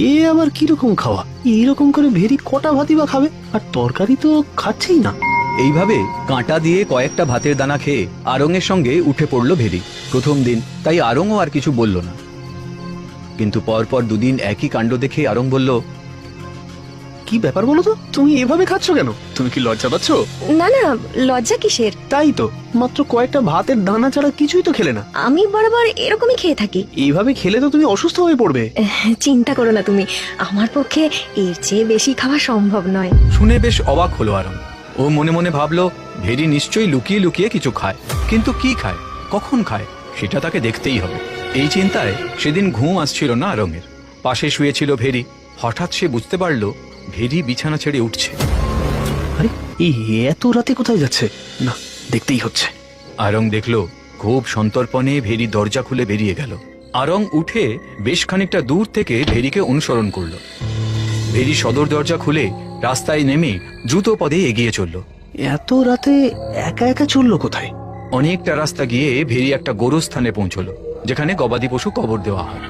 এ আবার কিরকম খাওয়া? এইরকম করে ভেরি কটা ভাতই বা খাবে? আর তরকারি তো খাচ্ছেই না। এইভাবে কাঁটা দিয়ে কয়েকটা ভাতের দানা খেয়ে আরঙের সঙ্গে উঠে পড়ল ভেরি। প্রথম দিন, তাই আরঙও আর কিছু বলল না। কিন্তু পরপর দুদিন একই কাণ্ড দেখে আরঙ বলল, কি ব্যাপার বলো তো, তুমি এভাবে খাচ্ছ কেন? তুমি কি লজ্জা পাচ্ছ? না না, লজ্জা কিসের? তাই তো, মাত্র কয়েকটা ভাতের দানা ছাড়া কিছুই তো খেলে না। আমি বরাবর এরকমই খেয়ে থাকি। এইভাবে খেলে তো তুমি অসুস্থ হয়ে পড়বে। চিন্তা করো না তুমি, আমার পক্ষে এর চেয়ে বেশি খাওয়া সম্ভব নয়। শুনে বেশ অবাক হলো আরঙ। ও মনে মনে ভাবলো, ভেরি নিশ্চয়ই লুকিয়ে লুকিয়ে কিছু খায়, কিন্তু কি খায়, কখন খায়, সেটা তাকে দেখতেই হবে। এই চিন্তায় সেদিন ঘুম আসছিল না আরঙের। পাশে শুয়েছিল ভেরি। হঠাৎ সে বুঝতে পারল ভেরি বিছানা ছেড়ে উঠছে। আরে এই এত রাতে কোথায় যাচ্ছে? না, দেখতেই হচ্ছে। আরং দেখল খুব সন্তর্পণে ভেরি দরজা খুলে বেরিয়ে গেল। আরং উঠে বেশ খানিকটা দূর থেকে ভেরিকে অনুসরণ করল। ভেরি সদর দরজা খুলে রাস্তায় নেমে দ্রুত পদে এগিয়ে চলল। এত রাতে একা একা চললো কোথায়? অনেকটা রাস্তা গিয়ে ভেরি একটা গোরস্থানে পৌঁছলো, যেখানে গবাদি পশু কবর দেওয়া হয়।